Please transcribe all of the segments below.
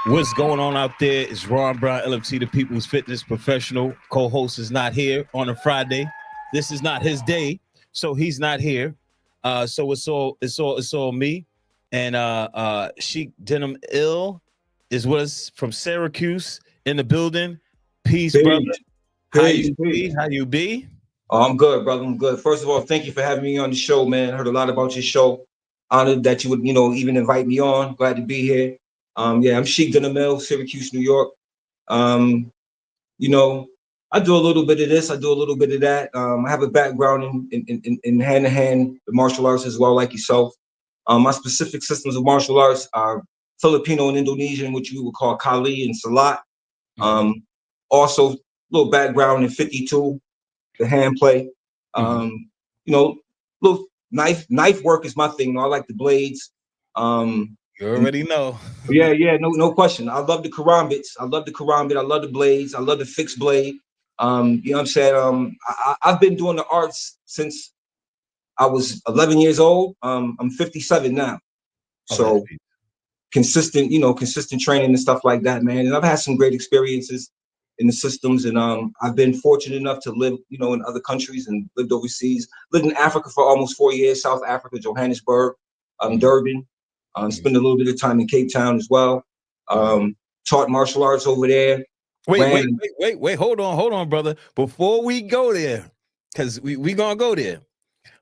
What's going on out there? It's Ron Brown, LFT, the People's Fitness Professional. Co-host is not here on a Friday. This is not his day, so he's not here. So it's all me. And Sheik Denim Ill is with us from Syracuse in the building. Peace, brother. Peace, How you peace, be? peace. How you be? Oh, I'm good, brother. I'm good. First of all, thank you for having me on the show, man. I heard a lot about your show. Honored that you would, even invite me on. Glad to be here. Yeah, I'm Sheik Mill, Syracuse, New York. Um, you know, I do a little bit of this, I do a little bit of that. I have a background in hand-to-hand martial arts as well, like yourself. My specific systems of martial arts are Filipino and Indonesian, which you would call Kali and Salat. Mhm, Um, Also, a little background in 52. The hand play. mhm. Um, you know, little knife work is my thing. I like the blades. You And already know. yeah, no question. I love the karambits. I love the karambit. I love the blades. I love the fixed blade. You know what I'm saying? I've been doing the arts since I was 11 years old. I'm 57 now. Oh, that's So consistent training and stuff like that, man. And I've had some great experiences in the systems, and I've been fortunate enough to live, in other countries and lived overseas. Lived in Africa for almost 4 years, South Africa, Johannesburg, mhm, Durban. mhm, Spent a little bit of time in Cape Town as well. mhm. Taught martial arts over there. Wait, wait, Ran. wait, wait, wait. Hold on, brother. Before we go there, because we gonna go there.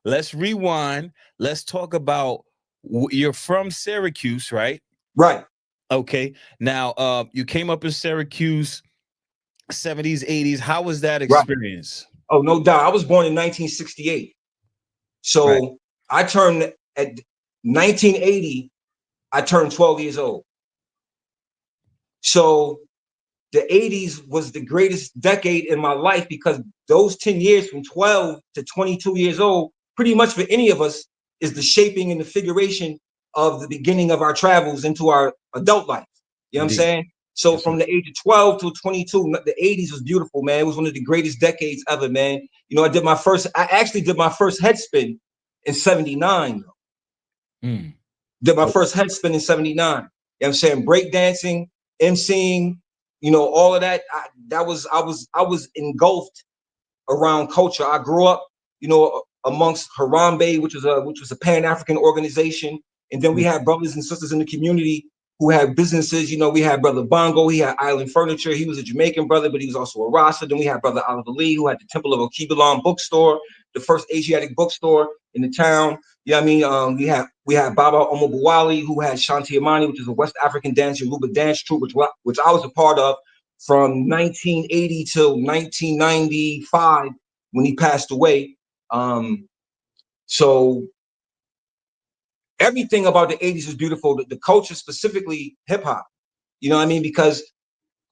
Let's rewind. Let's talk about you're from Syracuse, right? Right, Okay. Now, you came up in Syracuse, 70s, 80s. How was that right. experience? Oh, no doubt. I was born in 1968. Right. So I turned at 1980. I turned 12 years old. So the 80s was the greatest decade in my life because those 10 years from 12 to 22 years old, pretty much for any of us, is the shaping and the figuration of the beginning of our travels into our adult life. You know what I'm Indeed. saying? So Yes, sir. from the age of 12 to 22, the 80s was beautiful, man. It was one of the greatest decades ever, man. I actually did my first head spin in 79. Mm. Did my Oh, first head spin in 79. You know what I'm saying? Breakdancing, emceeing, all of that. I was engulfed around culture. I grew up, amongst Harambe, which was a Pan-African organization. And then we mm, had brothers and sisters in the community who had businesses. We had Brother Bongo, he had Island Furniture. He was a Jamaican brother, but he was also a Rasta. Then we had Brother Oliver Lee, who had the Temple of Okibalan bookstore, the first Asiatic bookstore in the town. You know what I mean? We had Baba Omobawali, who had Shanti Amani, which is a West African dance, Yoruba dance troupe, which I was a part of from 1980 till 1995 when he passed away. So everything about the 80s was beautiful. The culture, specifically hip hop, you know what I mean? Because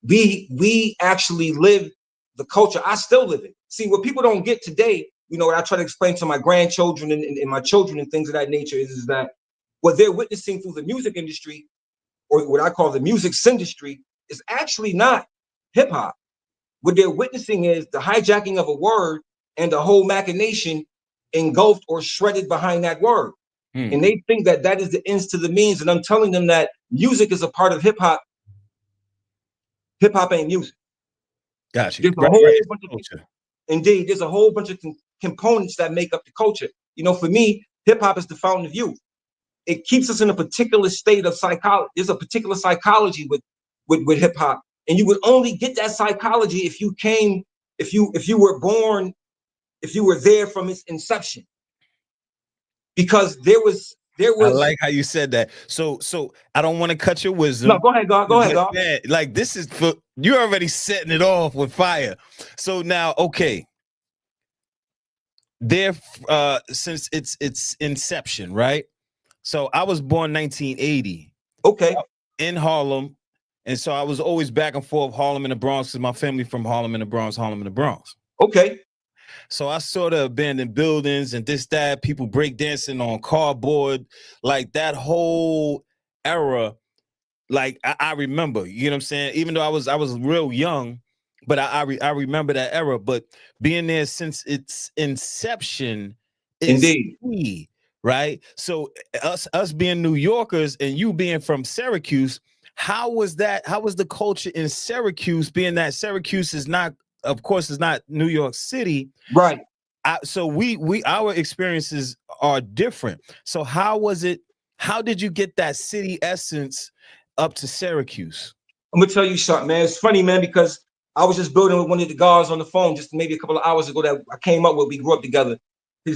we actually live the culture. I still live it. See, what people don't get today, what I try to explain to my grandchildren and my children and things of that nature is that what they're witnessing through the music industry, or what I call the music industry, is actually not hip hop. What they're witnessing is the hijacking of a word and the whole machination engulfed or shredded behind that word. mm. And they think that that is the ends to the means. And I'm telling them that music is a part of hip hop. Hip hop ain't music. Got you. There's a Right, right. whole It's bunch of culture. Indeed, there's a whole bunch of components that make up the culture. For me, hip hop is the fountain of youth. It keeps us in a particular state of psychology. There's a particular psychology with hip hop, and you would only get that psychology if you were born, if you were there from its inception, because there I was like how you said that. So I don't want to cut your no. wisdom. Go ahead, God. Go ahead, But God. man, like this is for you're already setting it off with fire. So now, okay, there since its inception, right? So I was born 1980 Okay, in Harlem, and so I was always back and forth Harlem and the Bronx because my family from Harlem and the Bronx, Harlem and the Bronx. okay, So I saw the abandoned buildings and this, that, people break dancing on cardboard, like that whole era. Like I remember, you know what I'm saying? Even though I was real young, but I remember that era. But being there since its inception is indeed. key, right? So us being New Yorkers and you being from Syracuse, how was that? How was the culture in Syracuse, being that Syracuse is not, of course, is not New York City? Right. So our experiences are different. So how was it? How did you get that city essence up to Syracuse? I'm gonna tell you something, man. It's funny, man, because I was just building with one of the guards on the phone just maybe a couple of hours ago that I came up with. We grew up together. We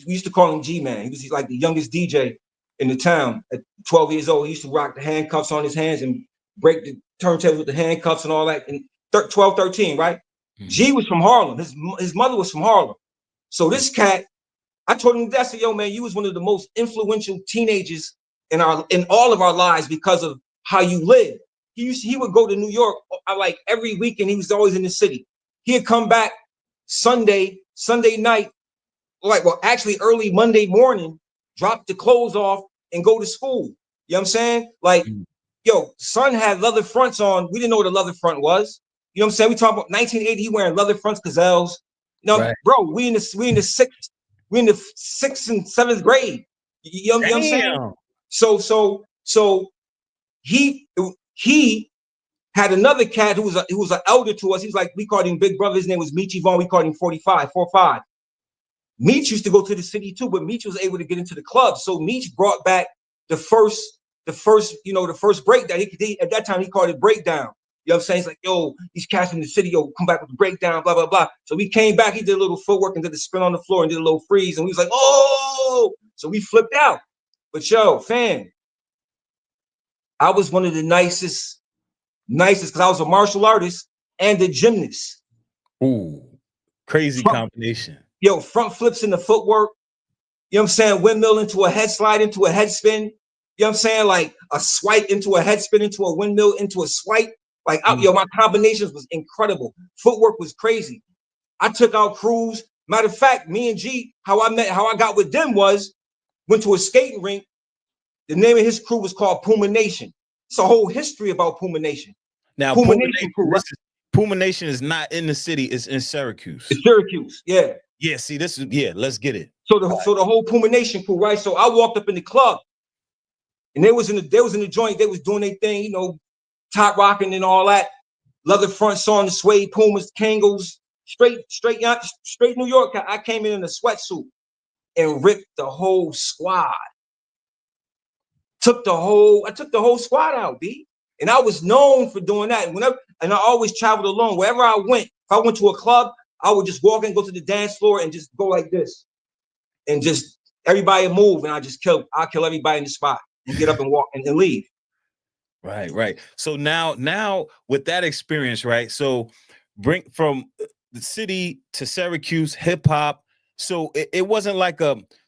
used to call him G-Man. He was like the youngest DJ in the town at 12 years old. He used to rock the handcuffs on his hands and break the turntables with the handcuffs and all that. And 12, 13, right? Mhm. G was from Harlem. His mother was from Harlem. So this cat, I told him, I said, yo, man, you was one of the most influential teenagers in all of our lives because of how you live. He would go to New York like every weekend. He was always in the city. He'd come back Sunday night, actually early Monday morning, drop the clothes off and go to school. You know what I'm saying? Like, yo, son had leather fronts on. We didn't know what a leather front was. You know what I'm saying? We talk about 1980, he wearing leather fronts, gazelles. You know, right. Bro, we in the sixth and seventh grade. You know what I'm saying? So he had another cat who was an elder to us. He was like, we called him Big Brother. His name was Meechy Vaughn. We called him 45. Meech used to go to the city too, but Meech was able to get into the club. So Meech brought back the first break that at that time he called it breakdown. You know what I'm saying? He's like, yo, these cats in the city, yo, come back with the breakdown, blah, blah, blah. So we came back, he did a little footwork and did the spin on the floor and did a little freeze. And we was like, oh, so we flipped out. But yo, fam, I was one of the nicest, because I was a martial artist and a gymnast. Ooh, crazy combination. Yo, front flips in the footwork. You know what I'm saying? Windmill into a head slide, into a head spin. You know what I'm saying? Like a swipe into a head spin, into a windmill, into a swipe. Like, yo, my combinations was incredible. Footwork was crazy. I took out crews. Matter of fact, me and G, how I got with them was, went to a skating rink. The name of his crew was called Puma Nation. It's a whole history about Puma Nation. Now, Puma Nation crew, right? Puma Nation is not in the city, it's in Syracuse. It's Syracuse, yeah. Yeah, see, let's get it. So the whole Puma Nation crew, right? So I walked up in the club, and they was in the joint. They was doing their thing, you know, top rocking and all that. Leather fronts on, the suede Pumas, Kangos, straight New York. I came in a sweatsuit and ripped the whole squad. I took the whole squad out, B. And I was known for doing that. And I always traveled alone. Wherever I went, if I went to a club, I would just walk and go to the dance floor and just go like this. And just everybody move, and I'll kill everybody in the spot and get up and walk and leave. Right. So now with that experience, right? So bring from the city to Syracuse, hip hop. So it wasn't like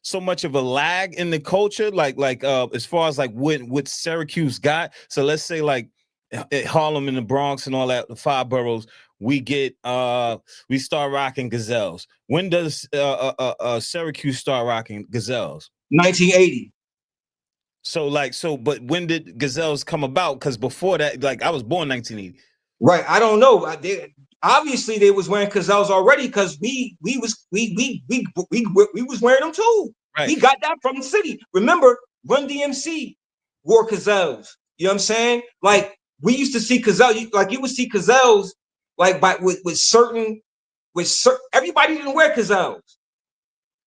so much of a lag in the culture, like as far as like what Syracuse got. So let's say like Harlem and the Bronx and all that, the 5 boroughs, we start rocking gazelles. When does Syracuse start rocking gazelles? 1980. But when did gazelles come about? Because before that, like I was born 1980. Right. I don't know. Obviously they was wearing gazelles already, because we was wearing them too. Right. We got that from the city. Remember, Run DMC wore gazelles. You know what I'm saying? Like we used to see gazelles. Like you would see gazelles like with certain everybody didn't wear gazelles.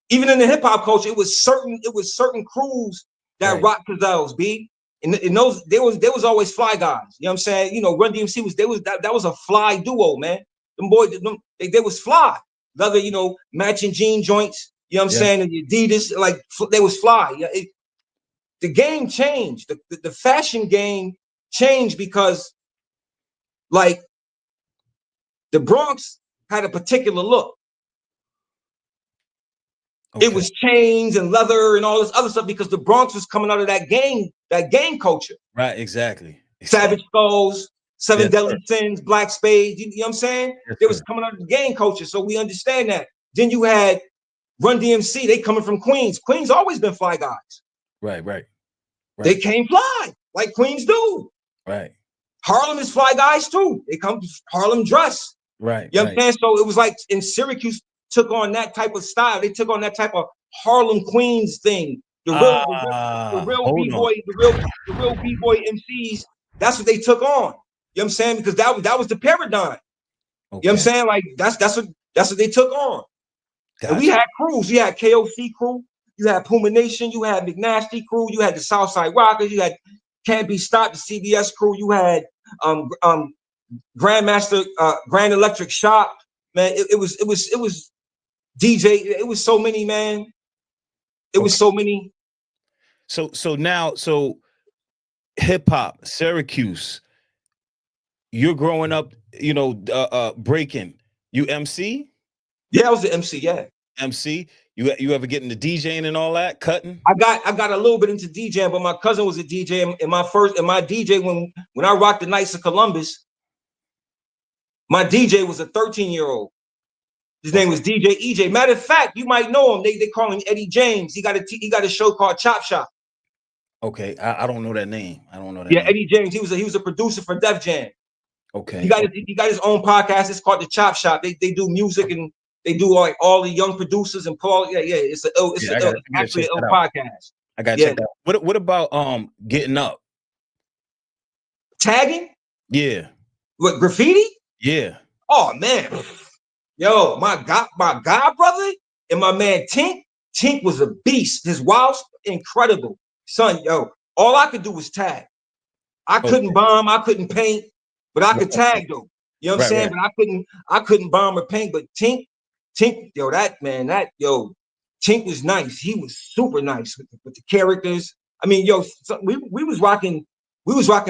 Even in the hip hop culture, it was certain crews that rock gazelles, B. And those there was always fly guys. You know what I'm saying? You know, Run DMC that was a fly duo, man. Them boys, they was fly. Leather, you know, matching jean joints. You know what I'm saying? And the Adidas, like they was fly. Yeah, the game changed. The fashion game changed because, like, the Bronx had a particular look. Okay. It was chains and leather and all this other stuff because the Bronx was coming out of that gang culture. Right, exactly. Savage Skulls, Seven Deadly Sins, Black Spades. You know what I'm saying? They was coming out of the gang culture, so we understand that. Then you had Run DMC. They coming from Queens. Queens always been fly guys. Right. They came fly like Queens do. Right. Harlem is fly guys too. They come Harlem dress. Right. You know what I'm saying? So it was like in Syracuse took on that type of style. They took on that type of Harlem Queens thing. the real Hold on. b-boy, the real b-boy MCs, that's what they took on. You know what I'm saying? Because that was the paradigm. You know what I'm Okay. saying? Like that's what they took on. And we Gotcha. had crews. You had KOC crew, you had Puma Nation, you had McNasty crew, you had the Southside Rockers, you had Can't Be Stopped, the CBS crew, you had Grandmaster, Grand Electric Shop. Man, it was DJ. It was so many, man. It was Okay. so many. So now, hip hop, Syracuse, you're growing up, breaking. You MC? Yeah, I was the MC. Yeah, MC? You ever get into DJing and all that, cutting? I got a little bit into DJing, but my cousin was a DJ. And my DJ when I rocked the Knights of Columbus, my DJ was a 13-year-old. His name was DJ EJ. Matter of fact, you might know him. They call him Eddie James. He got a show called Chop Shop. Okay, I don't know that name. I don't know that Yeah, name. Eddie James. He was a producer for Def Jam. Okay. He got his own podcast. It's called the Chop Shop. They do music and they do like all the young producers and Paul. Yeah. Actually an ill podcast. I gotta check that out. What about getting up? Tagging? Yeah. What, graffiti? Yeah. Oh man. Yo, my god brother and my man Tink. Tink was a beast. His wiles, incredible. Son, yo, all I could do was tag. I couldn't bomb, I couldn't paint, but I could tag though. You know what I'm saying? Right. But I couldn't bomb or paint. But Tink, yo, Tink was nice. He was super nice with the characters. I mean, yo, we was rocking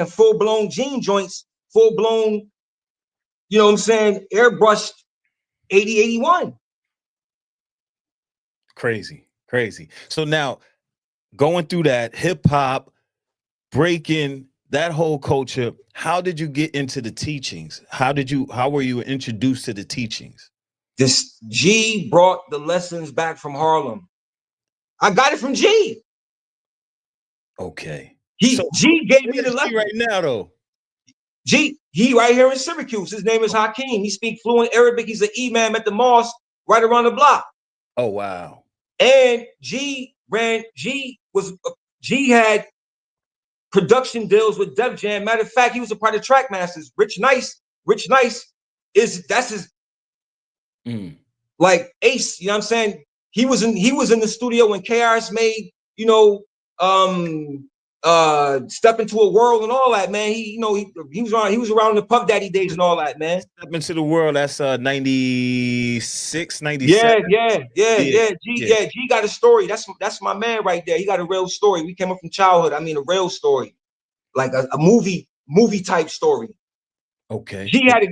full blown jean joints, full blown, you know what I'm saying, airbrushed 8081. Crazy. So now going through that hip hop, breaking that whole culture, how did you get into the teachings? How were you introduced to the teachings? This G brought the lessons back from Harlem. I got it from G. Okay. G gave me the lesson right now though. G, he right here in Syracuse. His name is Hakeem. He speaks fluent Arabic. He's an imam at the mosque right around the block. Oh wow. And G had production deals with Def Jam. Matter of fact, he was a part of Trackmasters. Rich Nice that's his like ace. You know what I'm saying? He was in the studio when KRS made, Step Into a World and all that, man. He was around the Puff Daddy days and all that, man. Step Into the World, that's 96, 97. Yeah. G got a story. That's my man right there. He got a real story. We came up from childhood. I mean, a real story, like a movie type story. Okay. G had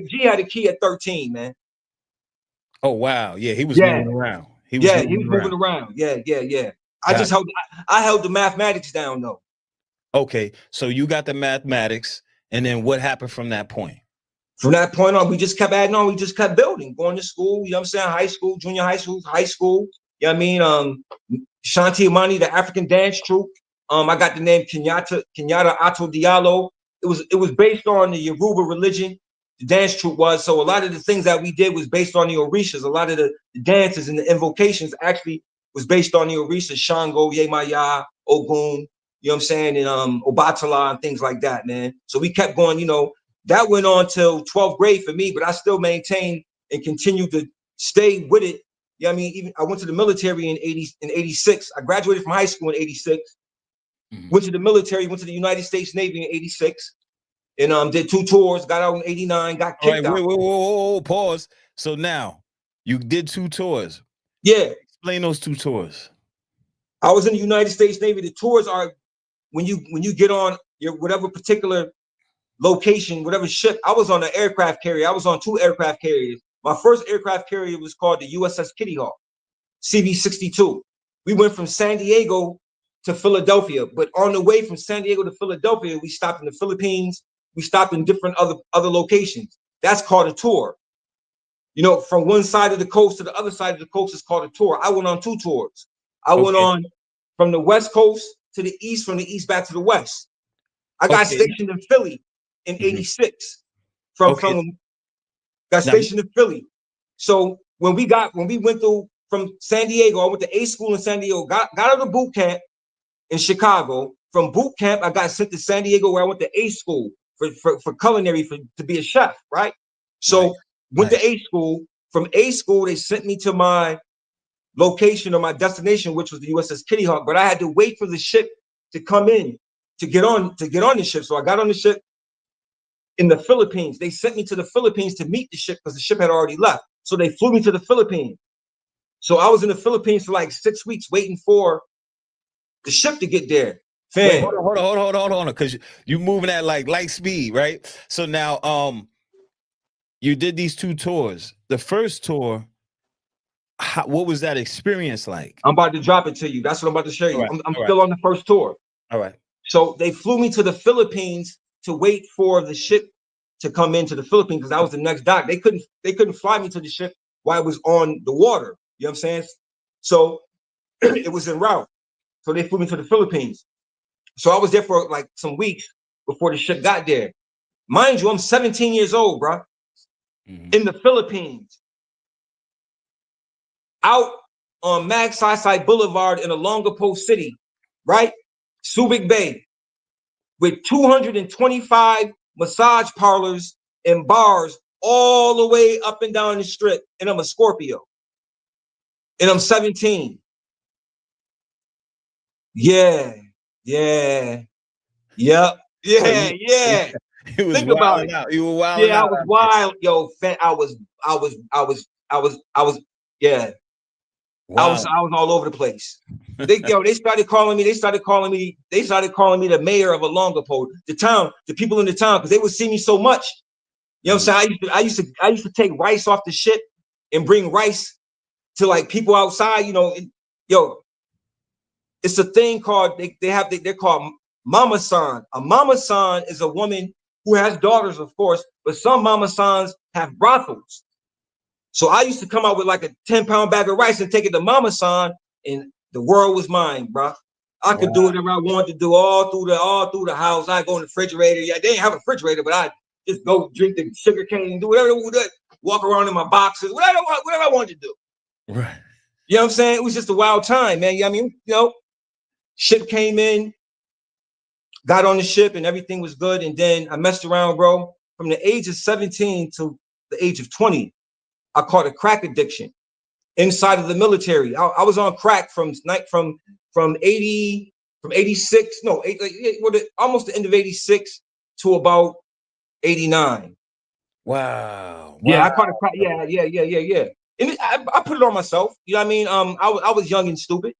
a key at 13, man. Oh wow, yeah, he was moving around. He was moving around. Yeah. I held the mathematics down though. Okay, so you got the mathematics, and then what happened from that point? From that point on, we just kept adding on. We just kept building, going to school. You know what I'm saying? High school, junior high school, high school. You know what I mean? Shanti Imani, the African dance troupe. I got the name Kenyatta Ato Diallo. It was based on the Yoruba religion. The dance troupe was. So a lot of the things that we did was based on the Orishas. A lot of the dances and the invocations actually was based on the Orishas, Shango, Yemaya, Ogun, you know what I'm saying, and Obatala and things like that, man. So we kept going, that went on till 12th grade for me, but I still maintained and continued to stay with it. You know what I mean? Even I went to the military in 86. I graduated from high school in 86. Went to the military, went to the United States Navy in 86. And did 2 tours, got out in 89, got kicked out. Whoa, pause. So now you did 2 tours. Yeah. Explain those 2 tours. I was in the United States Navy. The tours are when you get on your whatever particular location, whatever ship. I was on an aircraft carrier. I was on 2 aircraft carriers. My first aircraft carrier was called the USS Kitty Hawk, CV-62. We went from San Diego to Philadelphia, but on the way from San Diego to Philadelphia, we stopped in the Philippines. We stopped in different other locations. That's called a tour. From one side of the coast to the other side of the coast is called a tour. I went on 2 tours. I went on from the West Coast to the East, from the East back to the West. I got stationed in Philly in 86. Got stationed in Philly. So when we went through from San Diego, I went to A school in San Diego, got out of boot camp, in Chicago. From boot camp, I got sent to San Diego, where I went to A school for culinary, to be a chef, right? Right. So went to A school. From A school, they sent me to my location or my destination, which was the USS Kitty Hawk. But I had to wait for the ship to come in to get on the ship. So I got on the ship in the Philippines. They sent me to the Philippines to meet the ship because the ship had already left. So they flew me to the Philippines. So I was in the Philippines for like 6 weeks waiting for the ship to get there. Wait, hold on, because you moving at like light speed, right? So now, you did these 2 tours. The first tour, what was that experience like? I'm about to drop it to you. That's what I'm about to show you. All right, I'm still on the first tour. All right. So they flew me to the Philippines to wait for the ship to come into the Philippines because that was the next dock. They couldn't fly me to the ship while it was on the water. You know what I'm saying? So it was en route. So they flew me to the Philippines. So I was there for like some weeks before the ship got there. Mind you, I'm 17 years old, bro. In the Philippines, out on Magsaysay Boulevard in Olongapo City, right? Subic Bay, with 225 massage parlors and bars all the way up and down the strip. And I'm a Scorpio. And I'm 17. Yeah. Yep. Yeah. It was Think about it. out. You were wilding Yeah, I out. was wild, yo. Yeah. Wow. I was all over the place. They started calling me the mayor of Olongapo, the town, the people in the town, because they would see me so much. You know what I'm saying? I used to take rice off the ship and bring rice to like people outside, you know. It's a thing called they're called mama san. A mama san is a woman who has daughters, of course, but some mama sans have brothels. So I used to come out with like a 10-pound bag of rice and take it to Mama San, and the world was mine, bro. I could do whatever I wanted to do all through the house. I go in the refrigerator. Yeah, they didn't have a refrigerator, but I just go drink the sugar cane and do whatever. Walk around in my boxes, whatever I wanted to do. Right. You know what I'm saying? It was just a wild time, man. I mean, ship came in, got on the ship, and everything was good. And then I messed around, bro. From the age of 17 to the age of 20, I caught a crack addiction inside of the military. I was on crack from 86, almost the end of 86 to about 89. Wow. Yeah, I caught a crack. Yeah. And I put it on myself. You know what I mean? I was young and stupid.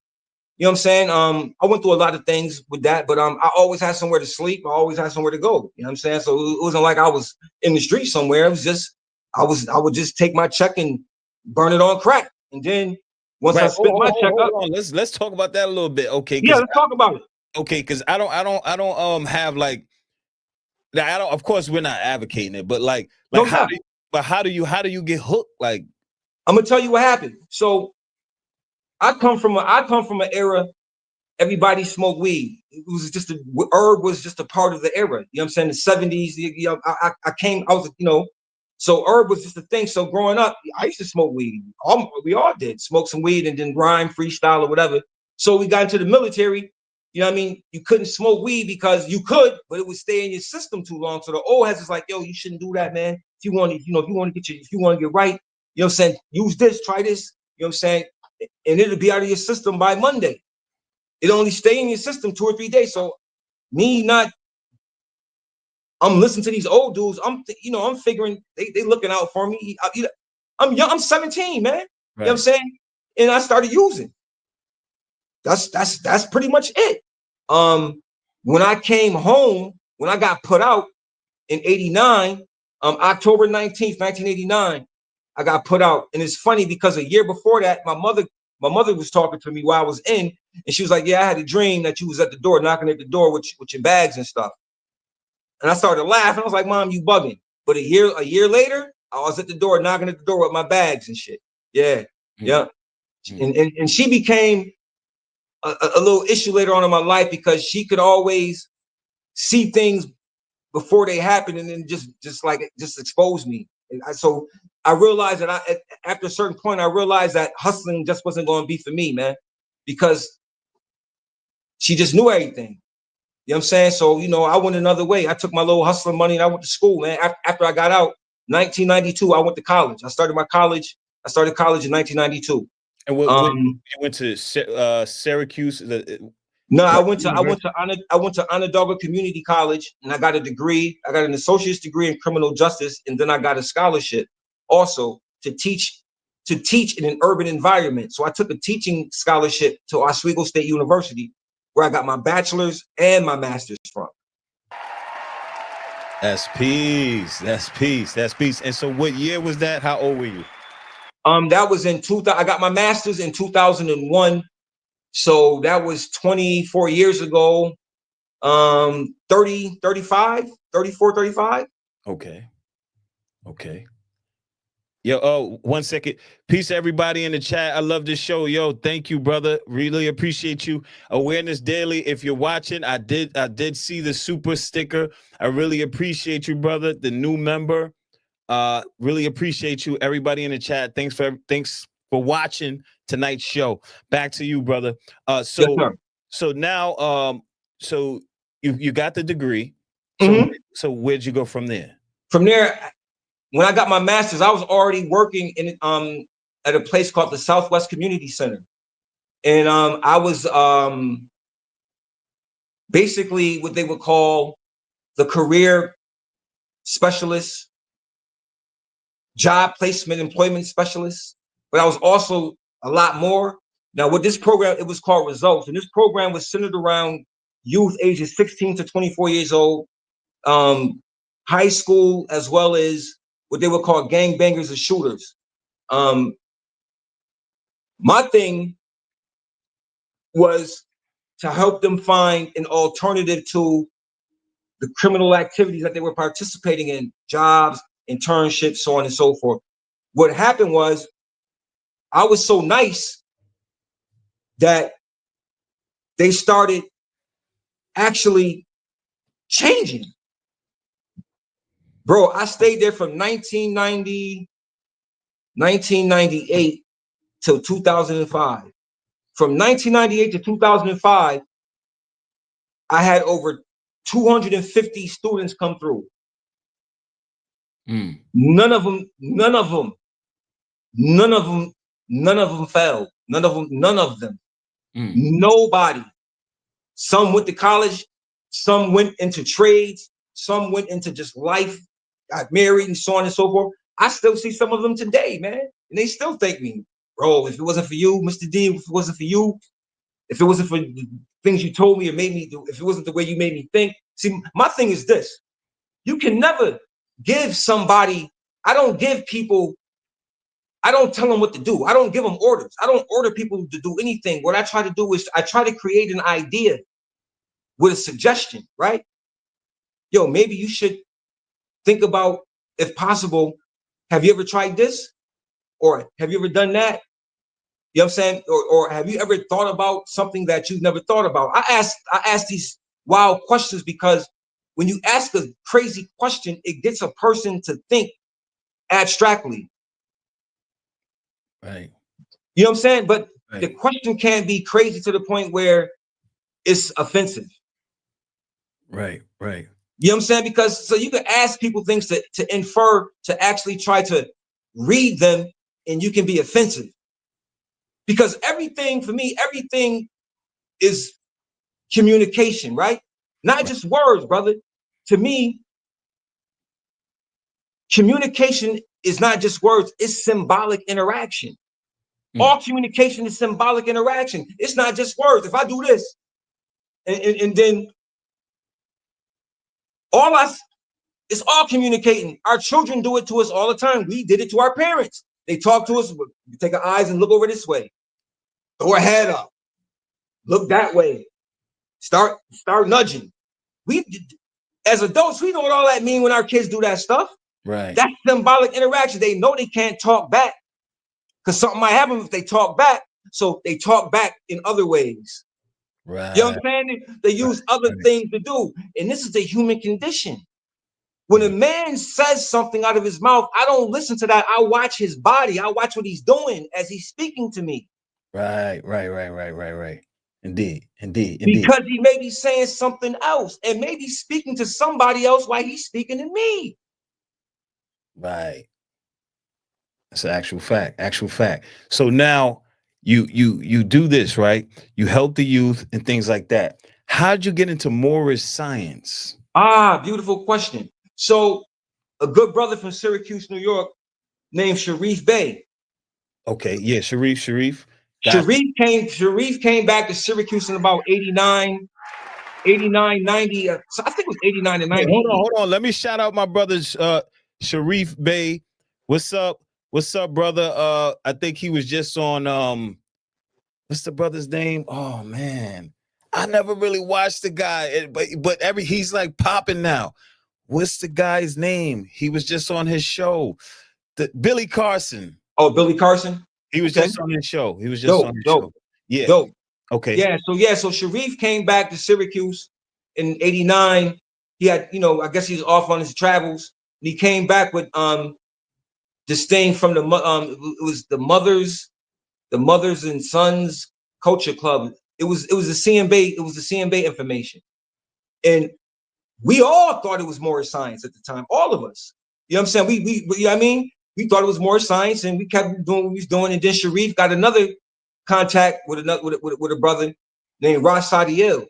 You know what I'm saying? I went through a lot of things with that, but I always had somewhere to sleep. I always had somewhere to go. You know what I'm saying? So it wasn't like I was in the street somewhere. It was just I would just take my check and burn it on crack. And then once I spent my check up, let's talk about that a little bit. Okay. Yeah, let's talk about it. Okay, because I don't have like, I don't, of course we're not advocating it, but like how do you get hooked? Like, I'm gonna tell you what happened. So I come from an era everybody smoked weed. It was just herb was just a part of the era. You know what I'm saying? The 70s, so herb was just a thing. So growing up, I used to smoke weed. We all did smoke some weed and then rhyme, freestyle or whatever. So we got into the military. You know what I mean? You couldn't smoke weed because you could, but it would stay in your system too long. So the old heads is like, yo, you shouldn't do that, man. If you want to get right, you know what I'm saying? Use this, try this, you know what I'm saying? And it'll be out of your system by Monday. It only stay in your system 2 or 3 days. So I'm listening to these old dudes. I'm figuring they looking out for me. I'm young. I'm 17, man. Right. You know what I'm saying? And I started using. That's pretty much it. When I came home, when I got put out in 89, October 19th, 1989, I got put out. And it's funny because a year before that, my mother was talking to me while I was in, and she was like, yeah, I had a dream that you was at the door, knocking at the door with your bags and stuff. And I started laughing. I was like, Mom, you bugging. But a year later, I was at the door, knocking at the door with my bags and shit. Yeah. Yeah. And she became a little issue later on in my life because she could always see things before they happen and then just expose me. So I realized that after a certain point, I realized that hustling just wasn't going to be for me, man, because She just knew everything. You know what I'm saying? So, you know, I went another way. I took my little hustling money and I went to school, man. After I got out, 1992, I went to college. I started college in 1992. And what you went to Syracuse? No, I Right, went to Onondaga Community College and I got a degree. I got an associate's degree in criminal justice, and then I got a scholarship also to teach in an urban environment. So I took a teaching scholarship to Oswego State University, where I got my bachelor's and my master's from. That's peace. That's peace. That's peace. And so, what year was that? How old were you? That was in 2000. I got my master's in 2001. So that was 24 years ago. 30, 35, 34, 35. Okay. Okay. Yo, 1 second. Peace to everybody in the chat. I love this show. Yo, thank you, brother. Really appreciate you. Awareness Daily. If you're watching, I did see the super sticker. I really appreciate you, brother. The new member. Really appreciate you. Everybody in the chat. Thanks for watching tonight's show. Back to you, brother. So now, so you got the degree. So where'd you go from there? From there, when I got my master's, I was already working in at a place called the Southwest Community Center, and I was basically what they would call the career specialist, job placement, employment specialist. But I was also a lot more. Now, with this program, it was called Results, and this program was centered around youth ages 16 to 24 years old, high school, as well as what they would call gangbangers and shooters. My thing was to help them find an alternative to the criminal activities that they were participating in, jobs, internships, so on and so forth. What happened was I was so nice that they started actually changing. Bro, I stayed there from 1998 till 2005. From 1998 to 2005, I had over 250 students come through. None of them failed. None of them. Nobody. Some went to college, some went into trades, some went into just life, got married, and so on and so forth. I still see some of them today, man. And they still thank me. Bro, if it wasn't for you, Mr. D, if it wasn't for you, if it wasn't for the things you told me or made me do, if it wasn't the way you made me think. See, my thing is this. You can never give somebody, I don't tell them what to do. I don't give them orders. I don't order people to do anything. What I try to do is I try to create an idea with a suggestion, right? Yo, maybe you should think about, if possible, have you ever tried this? Or have you ever done that? You know what I'm saying? Or have you ever thought about something that you've never thought about? I ask these wild questions because when you ask a crazy question, it gets a person to think abstractly. Right. You know what I'm saying? But the question can't be crazy to the point where it's offensive. Right. You know what I'm saying? Because so you can ask people things to infer, to actually try to read them, and you can be offensive. Because everything, for me, everything is communication, right? Not just words, brother. To me, communication is not just words, it's symbolic interaction. All communication is symbolic interaction. It's not just words. If I do this, and then it's all communicating. Our children do it to us all the time. We did it to our parents. They talk to us, we take our eyes and look over this way. Throw our head up. Look that way. Start nudging. We, as adults, we know what all that means when our kids do that stuff. Right. That's symbolic interaction. They know they can't talk back because something might happen if they talk back. So they talk back in other ways. Right. You know what I'm saying? They use other things to do. And this is the human condition. When a man says something out of his mouth, I don't listen to that. I watch his body. I watch what he's doing as he's speaking to me. Right. Indeed. Because he may be saying something else and maybe speaking to somebody else while he's speaking to me. Right. That's an actual fact. Actual fact. So now you do this, right? You help the youth and things like that. How'd you get into Moorish science? Ah, beautiful question. So a good brother from Syracuse, New York, named Sharif Bey. Okay, yeah, Sharif. Got Sharif came back to Syracuse in about 89, 89, 90. So I think it was 89 and Wait, 90. hold on. Let me shout out my brothers, Sharif Bey. What's up? What's up, brother? I think he was just on what's the brother's name? Oh man. I never really watched the guy, but he's like popping now. What's the guy's name? He was just on his show. Billy Carson. Oh, Billy Carson. He was Okay. just on his show. He was just Dope, on his dope, show. Yeah. dope. Okay. So Sharif came back to Syracuse in 89. He had, I guess he was off on his travels. And he came back with this thing from it was the mothers and sons culture club. It was the CMB information. And we all thought it was more science at the time, all of us. You know what I'm saying? You know what I mean? We thought it was more science, and we kept doing what we was doing. And then Sharif got another contact with a brother named Ross Sadiel.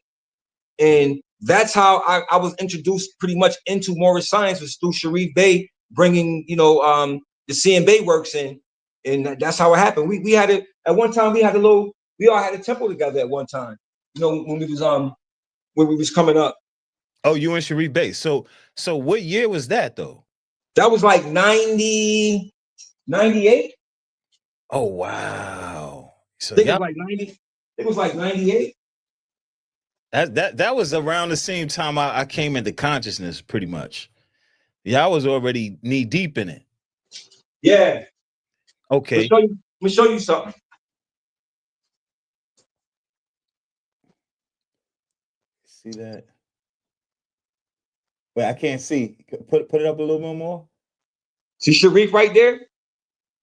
And that's how I was introduced pretty much into Moorish science, was through Sharif Bey bringing, the CMB works in. And that's how it happened. We had it at one time. We all had a temple together at one time, when we was coming up. Oh, you and Sharif Bey. So what year was that though? That was like 90, 98. Oh wow. So I think it was like 90. It was like 98. that was around the same time I came into consciousness, pretty much. Yeah, I was already knee deep in it. Yeah. Okay. Let me show you something. See that? Wait, I can't see. Put it up a little bit more. See Sharif right there?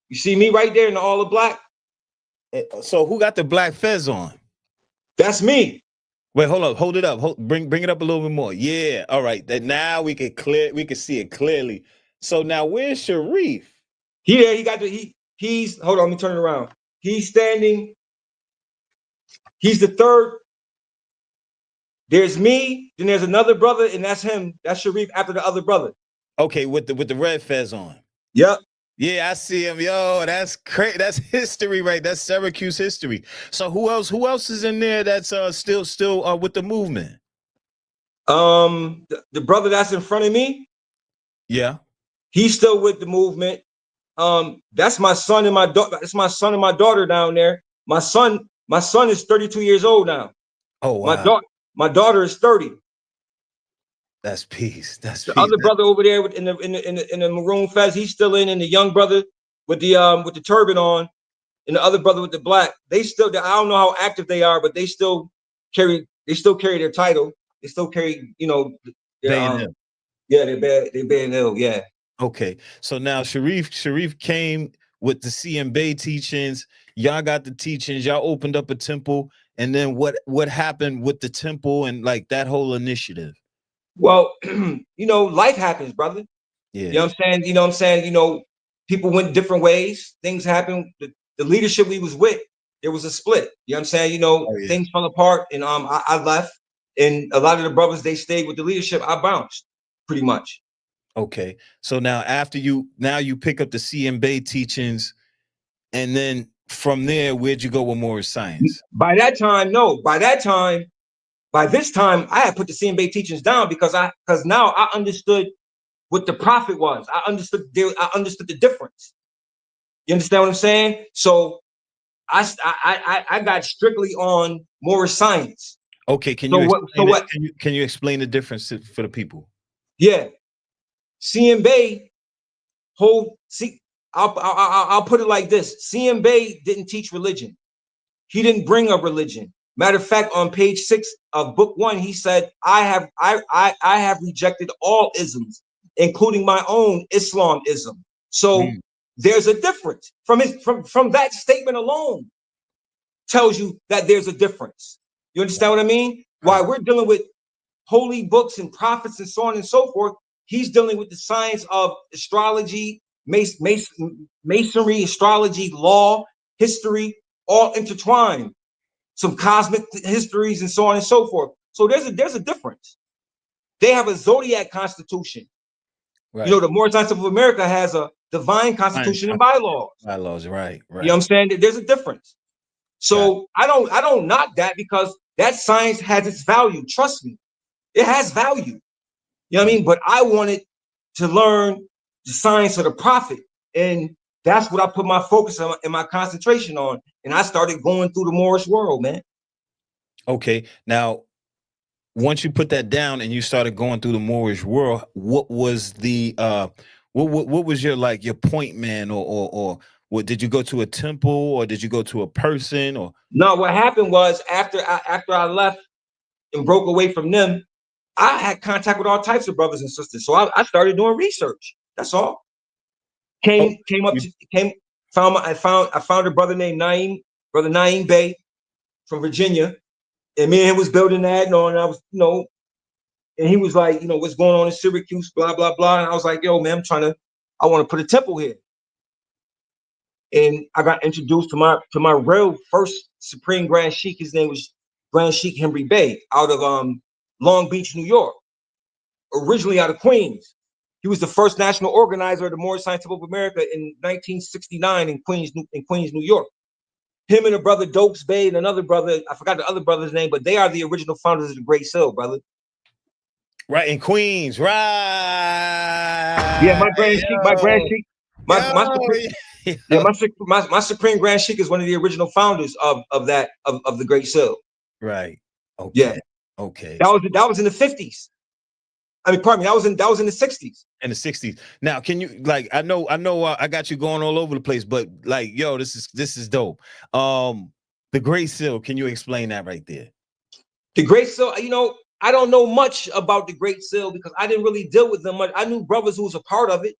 You see me right there in all the black? So who got the black fez on? That's me. Wait, hold it up. Bring it up a little bit more. Yeah. All right. That now we can see it clearly. So now where's Sharif? He's hold on, let me turn it around. He's standing. He's the third. There's me, then there's another brother, and that's him. That's Sharif after the other brother. Okay, with the red fez on. Yep. Yeah, I see him. Yo, that's crazy. That's history, right? That's Syracuse history. So who else is in there that's still with the movement? The brother that's in front of me, Yeah. he's still with the movement. That's my son and my daughter. That's my son and my daughter down there. My son is 32 years old now. Oh wow. My daughter is 30. That's peace. That's The peace. other brother over there in the maroon fez, he's still in, and the young brother with the turban on, and the other brother with the black. I don't know how active they are, but they still carry their title. They still carry, their yeah, they're bad and ill, yeah. Okay. So now Sharif came with the CMB teachings. Y'all got the teachings, y'all opened up a temple, and then what happened with the temple and like that whole initiative? Well, life happens, brother. Yeah. You know what I'm saying? People went different ways. Things happen. The leadership we was with, there was a split. You know what I'm saying? Oh, yeah. Things fell apart, and I left. And a lot of the brothers, they stayed with the leadership. I bounced, pretty much. Okay. So now you pick up the CMB teachings, and then from there, where'd you go with more science? By this time, I had put the CMB teachings down because now I understood what the prophet was. I understood the difference. You understand what I'm saying? So I got strictly on Moorish science. Okay, can you explain the difference for the people? Yeah, CMB I'll put it like this: CMB didn't teach religion. He didn't bring a religion. Matter of fact, on page 6 of book 1, he said, I have rejected all isms, including my own Islamism. So there's a difference. From that statement alone tells you that there's a difference. You understand what I mean? While we're dealing with holy books and prophets and so on and so forth, he's dealing with the science of astrology, masonry, astrology, law, history, all intertwined. Some cosmic histories and so on and so forth. So there's a difference. They have a zodiac constitution. Right. You know, the Moorish Science of America has a divine constitution and bylaws. Bylaws, right. You know what I'm saying? There's a difference. So I don't knock that, because that science has its value. Trust me, it has value. You know what I mean? But I wanted to learn the science of the prophet, and that's what I put my focus on and my concentration on. And I started going through the Moorish world, man. Okay, now once you put that down and you started going through the Moorish world, what was the what was your your point, man, or what, did you go to a temple or did you go to a person? Or no, what happened was after I left and broke away from them, I had contact with all types of brothers and sisters. So I started doing research. That's all. I found a brother named Brother Naeem Bey from Virginia. And me and him was building that, and I was, and he was like, what's going on in Syracuse, blah, blah, blah. And I was like, yo, man, I want to put a temple here. And I got introduced to my real first Supreme Grand Sheik. His name was Grand Sheik Henry Bey, out of Long Beach, New York, originally out of Queens. He was the first national organizer of the Moorish Science of America in 1969 in Queens, New York. Him and a brother Dokes Bey and another brother, I forgot the other brother's name, but they are the original founders of the Great Seal, brother. Right, in Queens, right? Yeah, my Grand Sheik, my Supreme Grand Sheik is one of the original founders of the Great Seal. Right. Okay. Yeah. Okay. That was in the 50s. I mean, pardon me, that was in the 60s. In the 60s. Now, can you I know I got you going all over the place, but yo, this is dope. The Great Seal, can you explain that right there? The Great Seal, I don't know much about the Great Seal because I didn't really deal with them much. I knew brothers who was a part of it.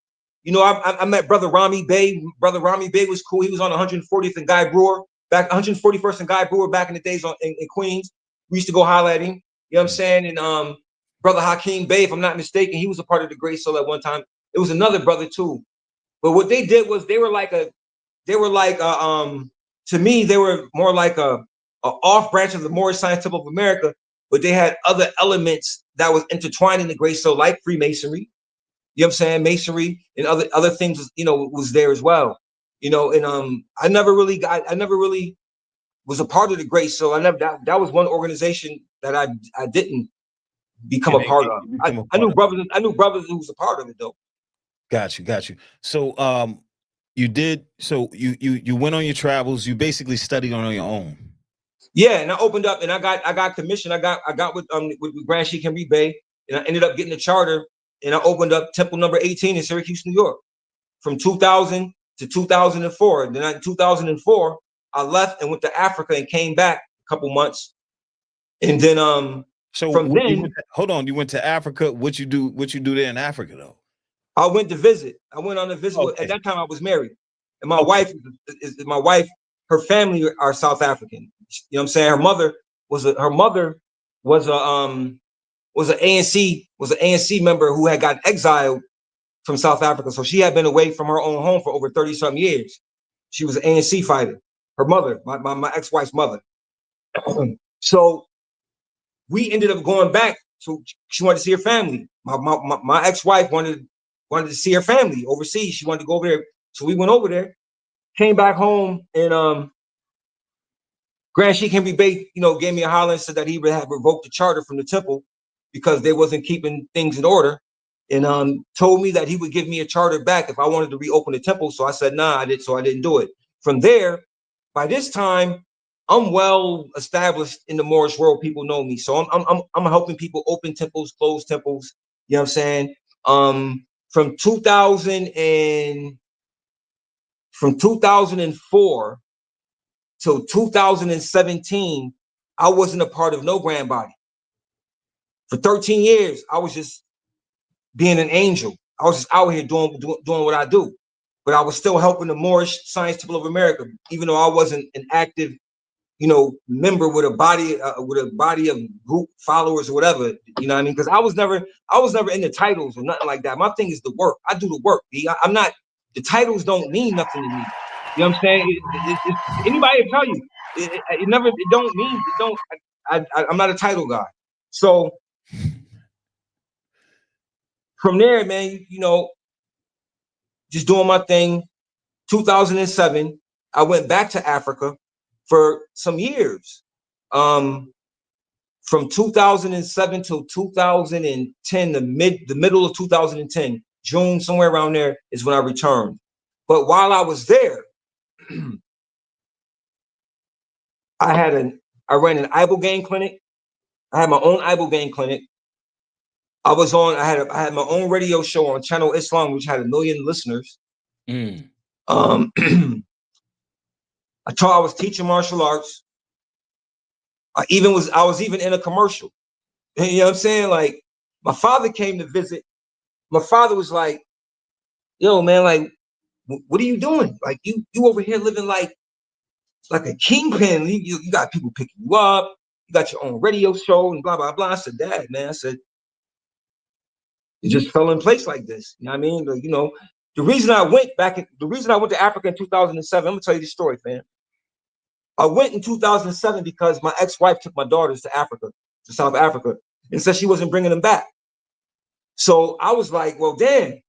I met Brother Rami Bey. Brother Rami Bey was cool. He was on 140th and Guy Brewer, 141st and Guy Brewer back in the days in Queens. We used to go holler at him. You know what I'm saying? And Brother Hakeem Bey, if I'm not mistaken, he was a part of the Great Seal at one time. It was another brother too. But what they did was they were to me, they were more like a off branch of the Moorish Science of America, but they had other elements that was intertwined in the Great Seal, like Freemasonry. You know what I'm saying? Masonry and other things, was there as well. And I never really was a part of the Great Seal. That was one organization that I didn't become a part of. I knew brothers who was a part of it though. Got you. So you went on your travels, you basically studied on your own. Yeah, and I opened up and I got commissioned. I got with Grand Sheik Henry Bey, and I ended up getting a charter, and I opened up Temple number 18 in Syracuse, New York, from 2000 to 2004. And then in 2004, I left and went to Africa and came back a couple months. And then hold on, you went to Africa. What you do there in Africa though? I went to visit. I went on a visit. Okay. At that time I was married. And my wife her family are South African. You know what I'm saying? Her mother was an ANC member who had got exiled from South Africa. So she had been away from her own home for over 30-some years. She was an ANC fighter. Her mother, my ex-wife's mother. So we ended up going back. So she wanted to see her family. My ex-wife wanted to see her family overseas. She wanted to go over there. So we went over there, came back home, and Grand Sheik Henry Bey, gave me a holler and said that he would have revoked the charter from the temple because they wasn't keeping things in order, and told me that he would give me a charter back if I wanted to reopen the temple. So I said, nah, I didn't do it. From there, by this time, I'm well established in the Moorish world. People know me. So I'm helping people open temples, close temples. You know what I'm saying? From 2004 till 2017, I wasn't a part of no grand body. For 13 years, I was just being an angel. I was just out here doing what I do. But I was still helping the Moorish Science Temple of America, even though I wasn't an active, member with a body of group followers or whatever. You know what I mean? Because I was never into titles or nothing like that. My thing is the work. I do the work. I'm not. The titles don't mean nothing to me. You know what I'm saying? Anybody will tell you it never. It don't mean. It don't. I'm not a title guy. So from there, man, just doing my thing. 2007, I went back to Africa for some years. From 2007 till 2010, the middle of 2010, June, somewhere around there is when I returned. But while I was there, I ran an ibogaine clinic. I had my own ibogaine clinic. I had my own radio show on Channel Islam, which had 1 million listeners. I was teaching martial arts. I was even in a commercial. You know what I'm saying? Like, my father came to visit. My father was like, yo, man, like, what are you doing? Like, you over here living like a kingpin. You got people picking you up. You got your own radio show and blah, blah, blah. I said, Dad, man, I said, it just fell in place like this. You know what I mean? The reason I went to Africa in 2007, I'm gonna tell you the story, fam. I went in 2007 because my ex-wife took my daughters to South Africa, and said she wasn't bringing them back. So I was like, well, damn,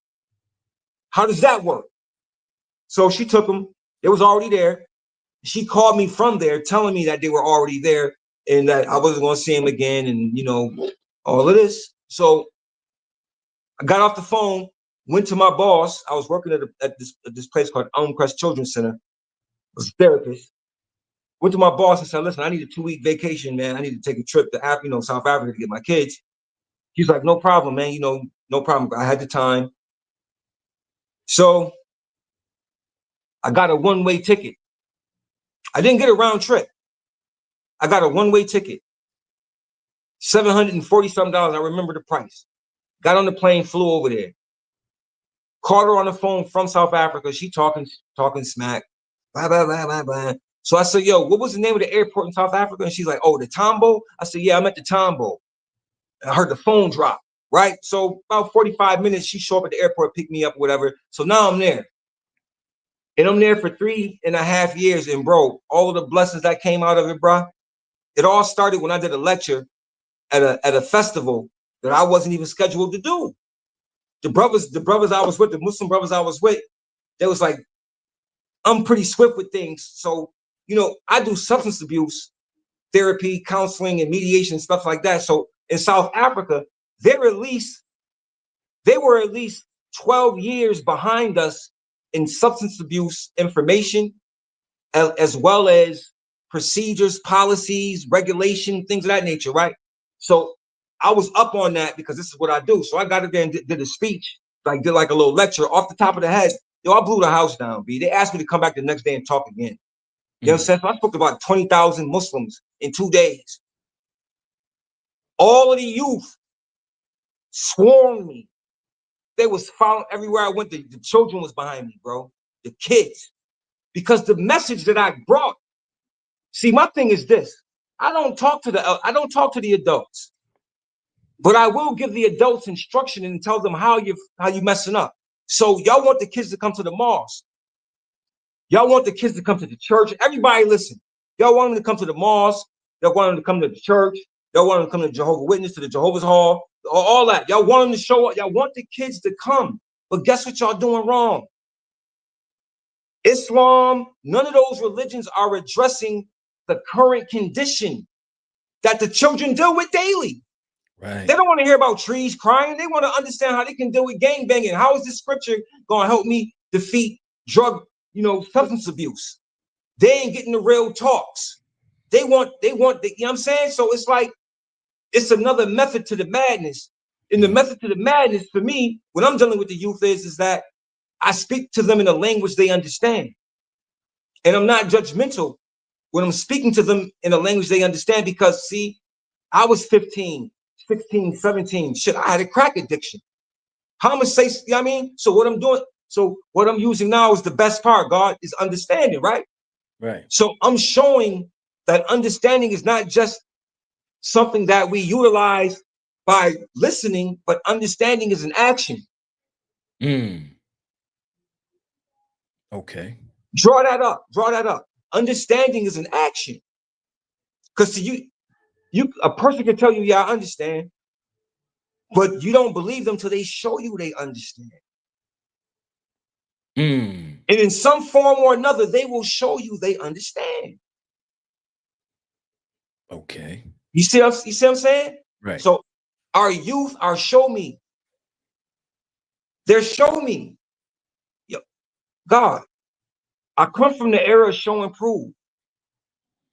how does that work? So she took them. It was already there. She called me from there, telling me that they were already there and that I wasn't going to see them again, and all of this. So I got off the phone, went to my boss. I was working at this place called Crest Children's Center. I was a therapist. Went to my boss and said, listen, I need a 2-week vacation, man. I need to take a trip to South Africa to get my kids. He's like, no problem, man. No problem. I had the time. So I got a one-way ticket. I didn't get a round trip. I got a one-way ticket. $740-something. I remember the price. Got on the plane, flew over there. Called her on the phone from South Africa. She talking smack. Blah, blah, blah, blah, blah. So I said, yo, what was the name of the airport in South Africa? And she's like, oh, the Tambo? I said, yeah, I'm at the Tambo. And I heard the phone drop, right? So about 45 minutes, she showed up at the airport, picked me up, whatever. So now I'm there. And I'm there for 3.5 years. And bro, all of the blessings that came out of it, bro, it all started when I did a lecture at a festival that I wasn't even scheduled to do. The brothers I was with, the Muslim brothers I was with, they was like, I'm pretty swift with things. So, I do substance abuse therapy, counseling, and mediation, stuff like that. So in South Africa, they were at least 12 years behind us in substance abuse information, as well as procedures, policies, regulation, things of that nature, right? So I was up on that because this is what I do. So I got up there and did a speech, did like a little lecture off the top of the head. Yo, I blew the house down, B. They asked me to come back the next day and talk again. You know what I'm saying? So I spoke to about 20,000 Muslims in 2 days. All of the youth swarmed me. They was following everywhere I went. The children was behind me, bro. The kids. Because the message that I brought, see, my thing is this. I don't talk to the adults, but I will give the adults instruction and tell them how you messing up. So y'all want the kids to come to the mosque. Y'all want the kids to come to the church. Everybody listen. Y'all want them to come to the mosque. Y'all want them to come to the church. Y'all want them to come to Jehovah's Witness, to the Jehovah's Hall, all that. Y'all want them to show up. Y'all want the kids to come. But guess what y'all doing wrong? Islam, none of those religions are addressing the current condition that the children deal with daily. Right. They don't want to hear about trees crying. They want to understand how they can deal with gang banging. How is this scripture going to help me defeat drug, substance abuse? They ain't getting the real talks. They want the, you know what I'm saying? So it's like, it's another method to the madness. And the method to the madness for me, when I'm dealing with the youth is that I speak to them in a language they understand. And I'm not judgmental when I'm speaking to them in a language they understand, because see, I was 15, 16, 17. Shit, I had a crack addiction. How am I say, you know what I mean? So what I'm using now is the best part, God, is understanding, right? Right. So I'm showing that understanding is not just something that we utilize by listening, but understanding is an action. Okay. Draw that up. Draw that up. Understanding is an action. Because a person can tell you, yeah, I understand, but you don't believe them till they show you they understand. And in some form or another, they will show you they understand. Okay. You see what I'm saying? Right. So our youth are show me. They're show me. Yo, God, I come from the era of show and prove.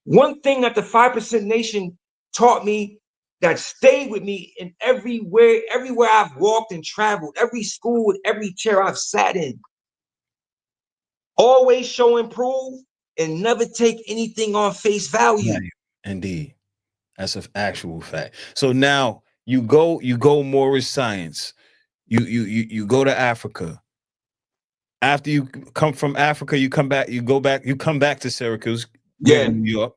One thing that the 5% Nation taught me that stayed with me in everywhere I've walked and traveled, every school and every chair I've sat in. Always show and prove and never take anything on face value. Right. Indeed. That's an actual fact. So now you go Moorish science. You go to Africa. After you come from Africa, you come back to Syracuse, Yeah. New York.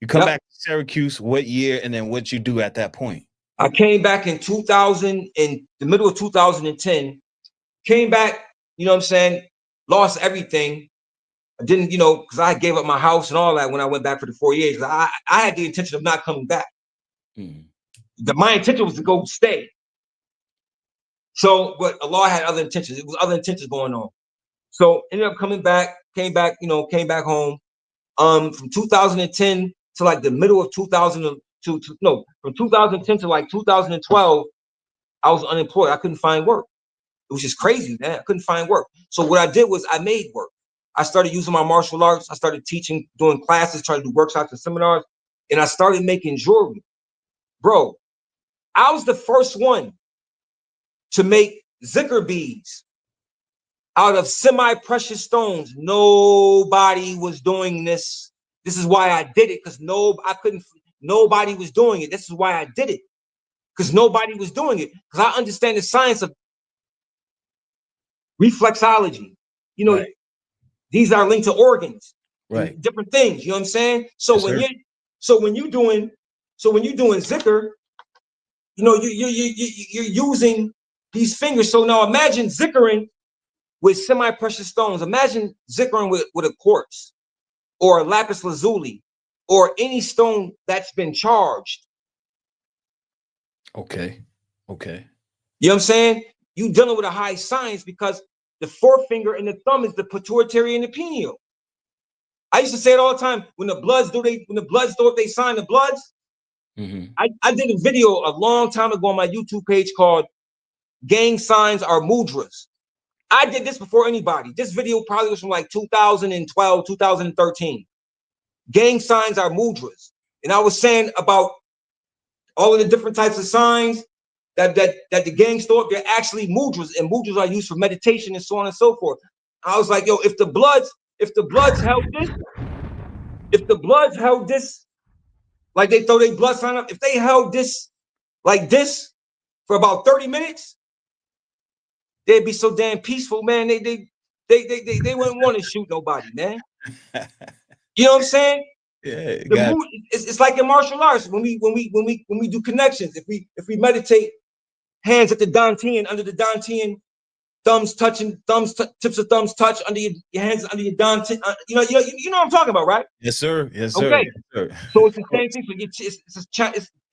You come back to Syracuse, what year, and then what you do at that point? I came back in 2000, in the middle of 2010. Came back, you know what I'm saying? Lost everything. I didn't, because I gave up my house and all that when I went back for the 4 years. I had the intention of not coming back. My intention was to go stay. So, but Allah had other intentions. It was other intentions going on. So ended up coming back, came back home. From 2010 to like the middle of 2002, from 2010 to like 2012, I was unemployed. I couldn't find work. It was just crazy, man. I couldn't find work. So what I did was I made work. I started using my martial arts. I started teaching, doing classes, trying to do workshops and seminars, and I started making jewelry. Bro, I was the first one to make zikr beads out of semi-precious stones. Nobody was doing this. This is why I did it, because nobody was doing it. This is why I did it, because nobody was doing it. Because I understand the science of reflexology. Right. These are linked to organs, right? Different things. You know what I'm saying? So yes, when you're doing zikr, you're using these fingers. So now imagine zikkering with semi-precious stones. Imagine zikkering with a quartz or a lapis lazuli or any stone that's been charged. Okay. You know what I'm saying? You dealing with a high science, because the forefinger and the thumb is the pituitary and the pineal. I used to say it all the time. When the Bloods do it, they sign the Bloods. I did a video a long time ago on my YouTube page called "Gang Signs Are Mudras." I did this before anybody. This video probably was from like 2012, 2013. Gang signs are mudras, and I was saying about all of the different types of signs that the gangs thought they're actually mudras, and mudras are used for meditation and so on and so forth. I was like, yo, if the Bloods held this, like they throw their blood sign up, if they held this like this for about 30 minutes, they'd be so damn peaceful, man. They wouldn't want to shoot nobody, man. You know what I'm saying? Yeah, it's like in martial arts when we do connections. If we meditate, hands at the dantian, under the dantian, tips of thumbs touch under your hands under your dantian. You know what I'm talking about, right? Yes, sir. Yes, sir. Okay. Yes, sir. So it's the same thing.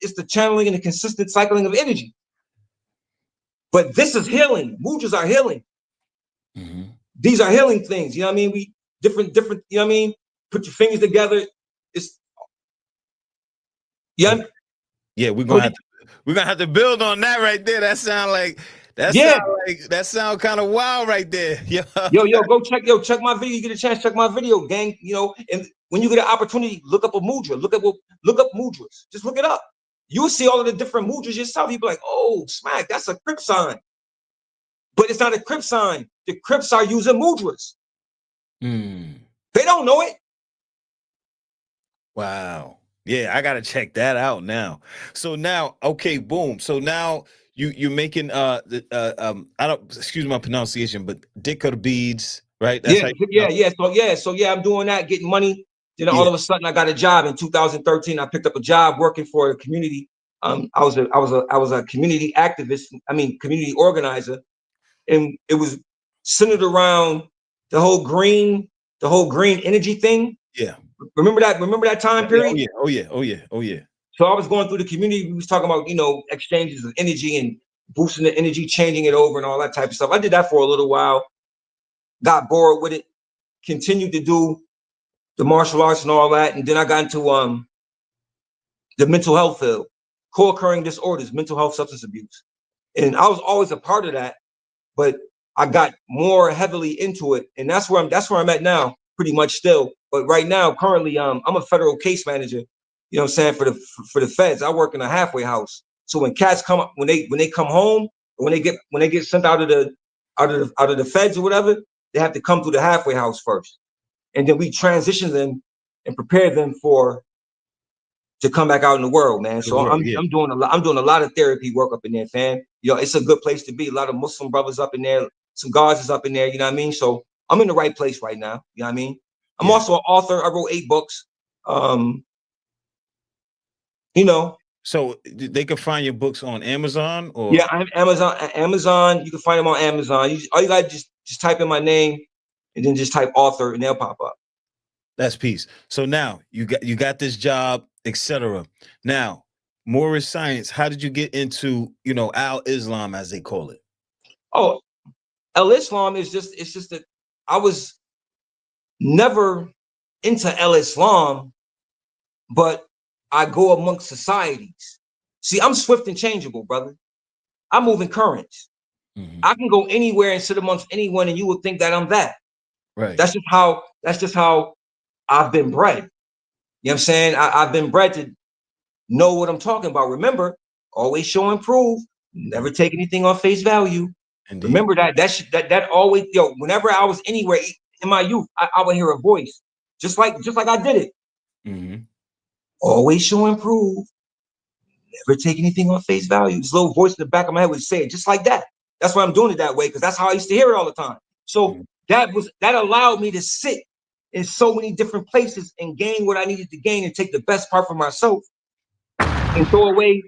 It's the channeling and the consistent cycling of energy. But this is healing. Mudras are healing. These are healing things. You know what I mean? We different. You know what I mean? Put your fingers together. It's yeah. We're gonna have to build on that right there. That sound kind of wild right there. Yo, check my video. You get a chance, check my video, gang. And when you get an opportunity, look up a mudra. Look up mudras. Just look it up. You'll see all of the different mudras yourself. You'll be like, oh, smack, that's a Crip sign. But it's not a Crip sign. The Crips are using mudras. They don't know it. Wow. Yeah, I gotta check that out now. So now, okay, boom. So now you're making I don't, excuse my pronunciation, but dicker beads, right? That's So I'm doing that, getting money. Then all of a sudden I got a job in 2013. I picked up a job working for a community. I was a community activist. I mean, community organizer, and it was centered around the whole green energy thing. Yeah. Remember that time period? Oh yeah. So I was going through the community. We was talking about, exchanges of energy and boosting the energy, changing it over and all that type of stuff. I did that for a little while, got bored with it, continued to do the martial arts and all that. And then I got into the mental health field, co-occurring disorders, mental health, substance abuse. And I was always a part of that, but I got more heavily into it. And that's where I'm at now, pretty much still. But right now, currently, I'm a federal case manager, you know what I'm saying, for the feds. I work in a halfway house. So when cats come up, when they come home, when they get sent out of the feds or whatever, they have to come through the halfway house first. And then we transition them and prepare them to come back out in the world, man. So I'm doing a lot of therapy work up in there, fam. It's a good place to be. A lot of Muslim brothers up in there, some guards is up in there, you know what I mean? So I'm in the right place right now, you know what I mean? I'm also an author. I wrote 8 books. So they can find your books on Amazon or I'm Amazon. You can find them on Amazon. All you gotta just type in my name and then just type author and they'll pop up. That's peace. So now you got this job, etc. Now, Moorish science, how did you get into, al-Islam as they call it? Oh, al-Islam it's just that I was never into al-Islam, but I go amongst societies. See, I'm swift and changeable, brother. I'm moving currents. Mm-hmm. I can go anywhere and sit amongst anyone, and you would think that I'm that. Right. That's just how I've been bred. You know what I'm saying? I've been bred to know what I'm talking about. Remember, always show and prove. Never take anything on face value. Indeed. Remember that always, whenever I was anywhere in my youth, I would hear a voice, just like I did it. Mm-hmm. Always show and prove. Never take anything on face value. This little voice in the back of my head would say it just like that. That's why I'm doing it that way, because that's how I used to hear it all the time. So that allowed me to sit in so many different places and gain what I needed to gain and take the best part for myself and throw away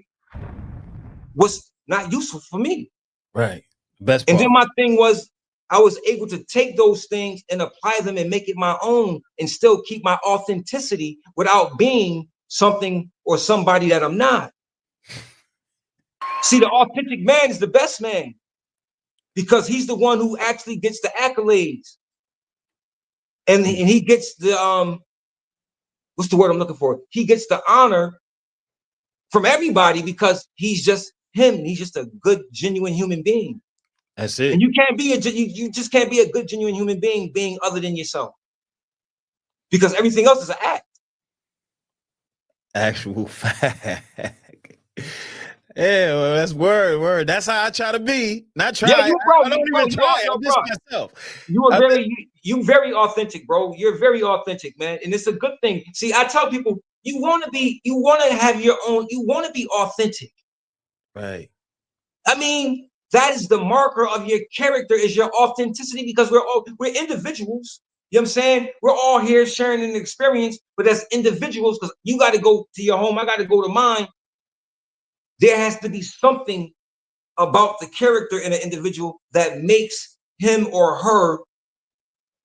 what's not useful for me. Right. Best part. And then my thing was, I was able to take those things and apply them and make it my own and still keep my authenticity without being something or somebody that I'm not. See, the authentic man is the best man because he's the one who actually gets the accolades. And he gets the, what's the word I'm looking for? He gets the honor from everybody because he's just him. He's just a good, genuine human being. That's it. And you can't be you just can't be a good, genuine human being other than yourself. Because everything else is an act. Actual fact. Yeah, well, that's word. That's how I try to be. Not try. Yeah, I don't even try. I'm just myself. You very authentic, bro. You're very authentic, man. And it's a good thing. See, I tell people, you want to have your own, you want to be authentic. Right. I mean, that is the marker of your character is your authenticity because we're individuals. You know what I'm saying? We're all here sharing an experience, but as individuals, because you got to go to your home, I got to go to mine. There has to be something about the character in an individual that makes him or her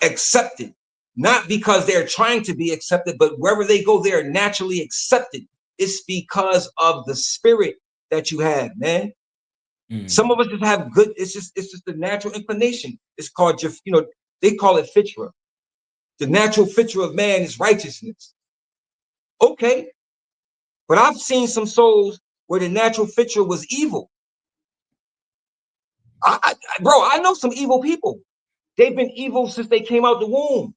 accepted. Not because they're trying to be accepted, but wherever they go, they are naturally accepted. It's because of the spirit that you have, man. Some of us just have good, it's just the natural inclination. It's called, they call it fitra. The natural fitra of man is righteousness. Okay. But I've seen some souls where the natural fitra was evil. Bro, I know some evil people. They've been evil since they came out the womb.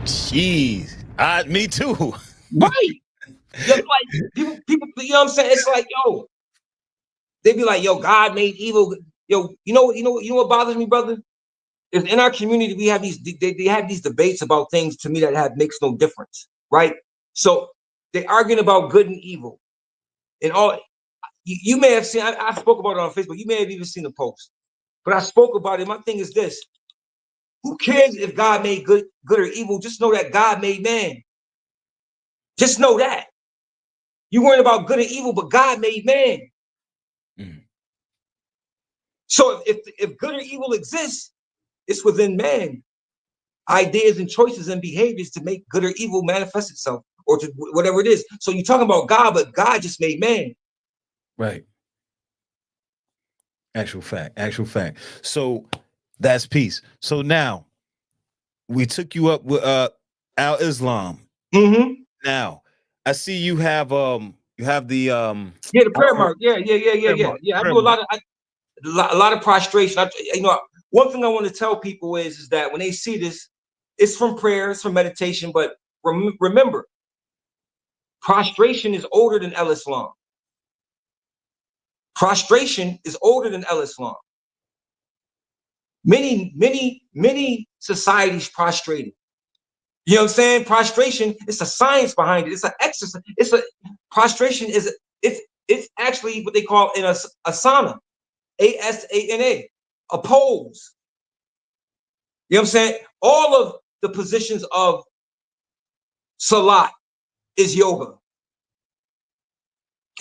Jeez. Me too. Right. Just like people, you know what I'm saying? It's like, yo, they be like, yo, God made evil. Yo, you know what bothers me, brother? Is in our community, we have they have these debates about things to me that makes no difference, right? So they're arguing about good and evil. And all you may have seen, I spoke about it on Facebook. You may have even seen the post. But I spoke about it. My thing is this. Who cares if God made good or evil? Just know that God made man. Just know that. You worrying about good and evil, but God made man. Mm. So if good or evil exists, it's within man. Ideas and choices and behaviors to make good or evil manifest itself, or to whatever it is. So you're talking about God, but God just made man. Right. Actual fact. Actual fact. So that's peace. So now we took you up with Al Islam. Mm-hmm. Now I see you have the Yeah, the prayer mark. Yeah. prayer mark. Yeah, I Prayer do mark. a lot of prostration. One thing I want to tell people is that when they see this, it's from prayer, it's from meditation. But remember, prostration is older than El Islam. Prostration is older than El Islam. Many societies prostrated. You know what I'm saying? Prostration, it's a science behind it. It's an exercise. Prostration is it's actually what they call in a asana, asana, a pose. You know what I'm saying? All of the positions of salat is yoga.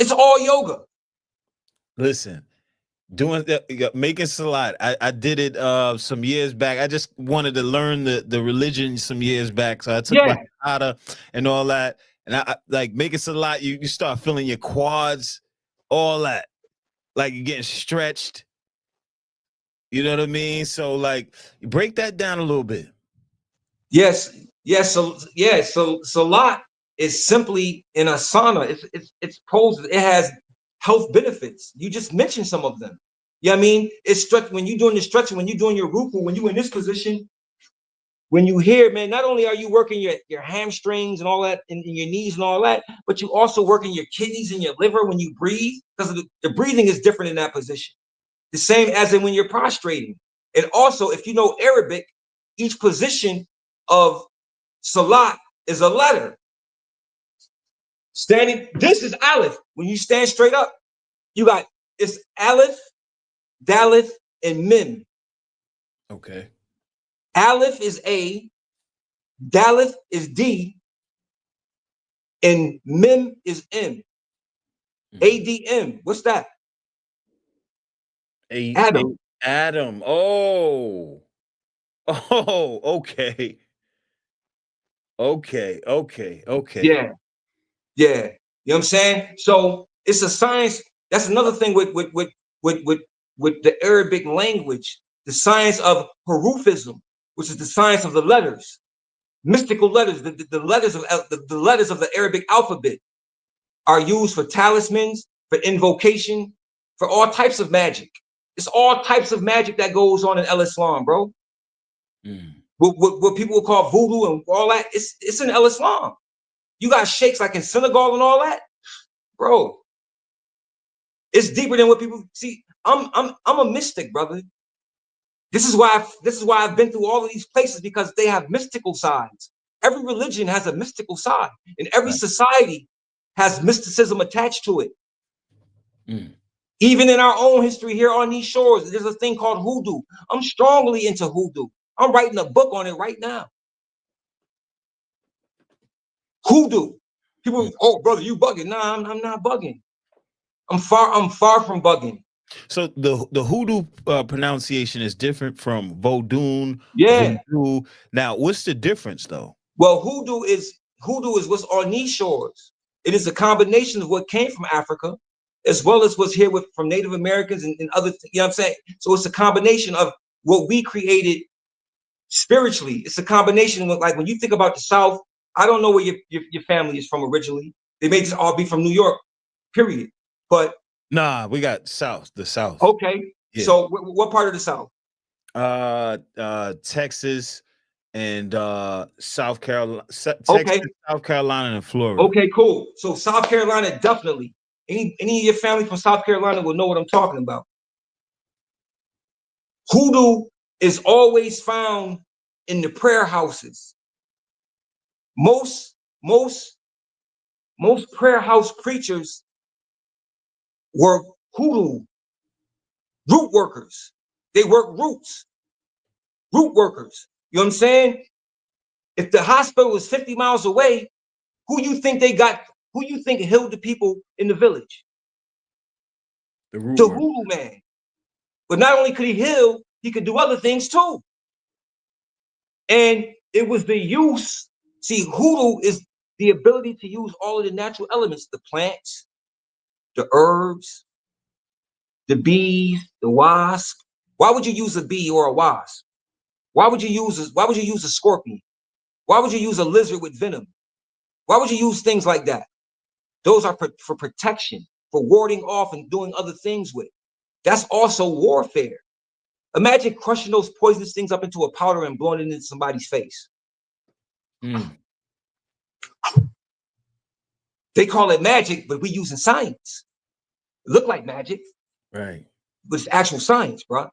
It's all yoga. Listen, doing that, making salat. I did it some years back. I just wanted to learn the religion some years back. So I took my Yeah. shahada and all that. And I like making salat, you start feeling your quads, all that. Like you're getting stretched. You know what I mean? So like break that down a little bit. Yes. Yes. So yeah. So salat is simply an asana. It's poses. It has health benefits. You just mentioned some of them. Yeah, I mean, it's stretch when you're doing the stretching, when you're doing your ruku, when you're in this position, when you hear, man, not only are you working your hamstrings and all that, and your knees and all that, but you also working your kidneys and your liver when you breathe, because the breathing is different in that position. The same as in when you're prostrating. And also, if you know Arabic, each position of salat is a letter. Standing, this is Aleph. When you stand straight up, you got it's Aleph, Daleth, and Mim. Okay. Aleph is A, Daleth is D, and Mim is M. ADM. What's that? A Adam. Adam. Oh. Oh, okay. Okay. Okay. Okay. Yeah. Yeah. You know what I'm saying? So it's a science. That's another thing with the Arabic language, the science of harufism, which is the science of the letters, mystical letters, the letters of the letters of the Arabic alphabet are used for talismans, for invocation, for all types of magic. It's all types of magic that goes on in El Islam, bro. Mm. What people will call voodoo and all that, it's in El Islam. You got sheiks like in Senegal and all that, bro. It's deeper than what people see. I'm a mystic, brother. This is why I've been through all of these places, because they have mystical sides. Every religion has a mystical side, and every Right. society has mysticism attached to it. Mm. Even in our own history here on these shores, there's a thing called hoodoo. I'm strongly into hoodoo. I'm writing a book on it right now. Hoodoo. People, Mm. oh brother, you bugging? Nah, I'm not bugging. I'm far from bugging. So the hoodoo pronunciation is different from Vodun, Yeah. voodoo. Now, what's the difference though? Well, hoodoo is what's on these shores. It is a combination of what came from Africa, as well as what's here from Native Americans and other. You know what I'm saying? So it's a combination of what we created spiritually. It's a combination of, like, when you think about the South. I don't know where your family is from originally. They may just all be from New York, period. But Nah, we got South, the South. okay, Yeah. so what part of the South? Texas and South Carolina, Texas, Okay, South Carolina, and Florida. okay, cool. So South Carolina, definitely. Any of your family from South Carolina will know what I'm talking about. Hoodoo is always found in the prayer houses. Most most most prayer house preachers were hoodoo root workers. They work root workers. You know what I'm saying? If the hospital was 50 miles away, who you think healed the people in the village? The hoodoo man. But not only could he heal, he could do other things too. And it was the use. See, hoodoo is the ability to use all of the natural elements, the plants, the herbs, the bees, the wasp. Why would you use a bee or a wasp? Why would you use a scorpion? Why would you use a lizard with venom? Why would you use things like that? Those are for protection, for warding off and doing other things with. That's also warfare. Imagine crushing those poisonous things up into a powder and blowing it into somebody's face. They call it magic, but we using science. It look like magic, right? But it's actual science, bro.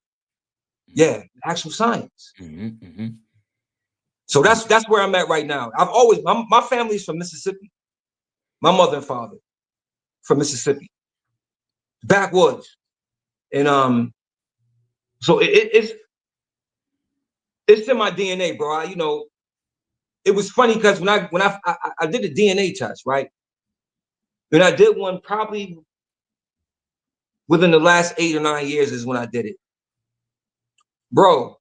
Yeah, actual science. So that's where I'm at right now. I've always my family's from Mississippi. My mother and father from Mississippi, backwoods, and so it's in my DNA, bro. It was funny because when I did a DNA test, right? And I did one probably within the last 8 or 9 years is when I did it. Bro,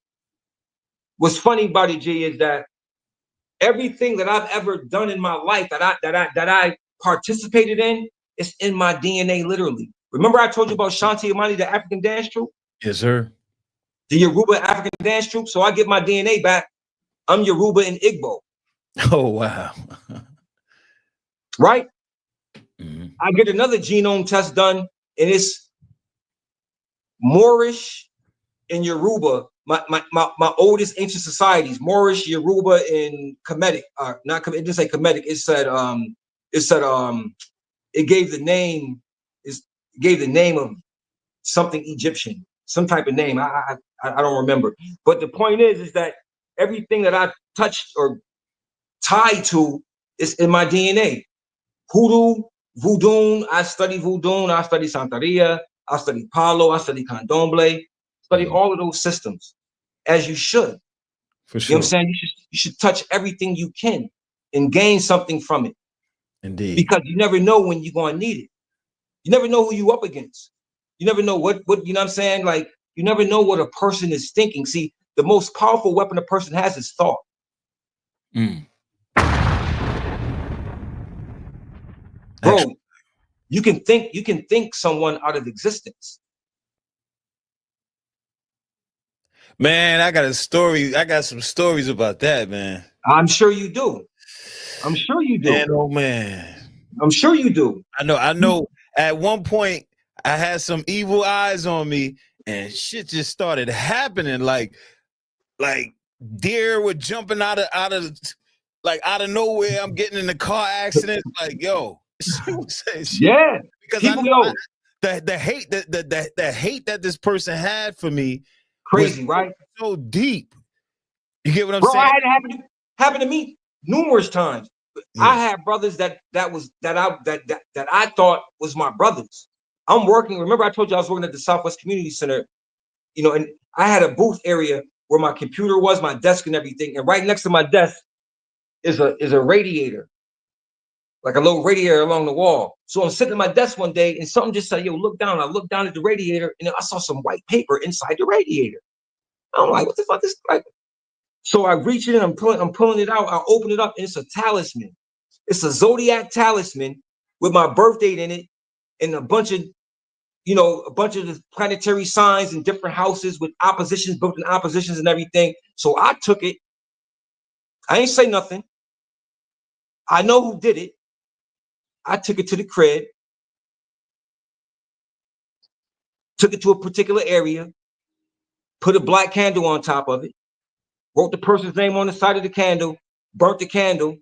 what's funny about it, G, is that everything that I've ever done in my life that I participated in is in my DNA, literally. Remember I told you about Shanti Amani, the African dance troupe? Yes, sir. The Yoruba African dance troupe. So I get my DNA back. I'm Yoruba and Igbo. Oh, wow. Right? I get another genome test done, and it's Moorish and Yoruba. My oldest ancient societies, Moorish, Yoruba, and Kemetic. Not it didn't say Kemetic. It gave the name of something Egyptian, some type of name. I don't remember. But the point is that everything that I touched or tied to is in my DNA. Hoodoo, voodoo. I study voodoo. I study Santeria. I study Palo. I study Candomblé. Study all of those systems, as you should. For sure. You know what I'm saying? You should touch everything you can and gain something from it. Indeed. Because you never know when you're going to need it. You never know who you up against. You never know what you know what I'm saying? Like, you never know what a person is thinking. See, the most powerful weapon a person has is thought. Bro, actually, you can think someone out of existence. Man, I got a story. I got some stories about that, man. I'm sure you do. I'm sure you do. Man, oh man. I'm sure you do. I know. At one point, I had some evil eyes on me, and shit just started happening. Like deer were jumping out of nowhere. I'm getting in the car accidents. Like, yo, yeah. Because I know the hate the hate that this person had for me, crazy, right? So deep. You get what I'm saying? I had it happen to me numerous times. Yeah. I had brothers that I thought was my brothers. I'm working. Remember, I told you I was working at the Southwest Community Center, and I had a booth area where my computer was, my desk and everything. And right next to my desk is a radiator, like a little radiator along the wall. So I'm sitting at my desk one day and something just said, yo, look down. I looked down at the radiator and I saw some white paper inside the radiator. I'm like, what the fuck is like? So I reach in, I'm pulling it out. I open it up, and it's a talisman. It's a zodiac talisman with my birth date in it, and a bunch of the planetary signs in different houses with oppositions, built in oppositions and everything. So I took it. I ain't say nothing. I know who did it. I took it to the crib, took it to a particular area, put a black candle on top of it, wrote the person's name on the side of the candle, burnt the candle,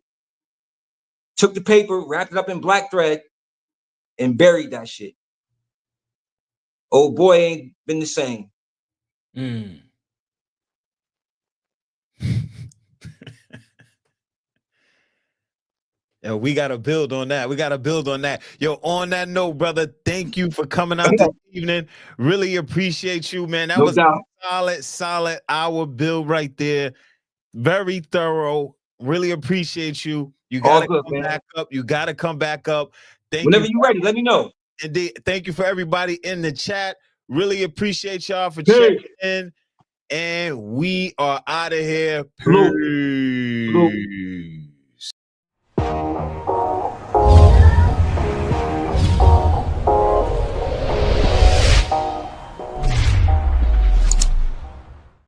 took the paper, wrapped it up in black thread, and buried that shit. Old boy ain't been the same. Yo, we got to build on that. Yo, on that note, brother, thank you for coming out this evening. Really appreciate you, man. That was a solid hour build right there. Very thorough. Really appreciate you. You All gotta good, come man. back up. You gotta come back up. Thank Whenever you. you're ready, let me know. Indeed. Thank you for everybody in the chat. Really appreciate y'all for Hey. checking in. And we are out of here. Blue. Peace. Blue.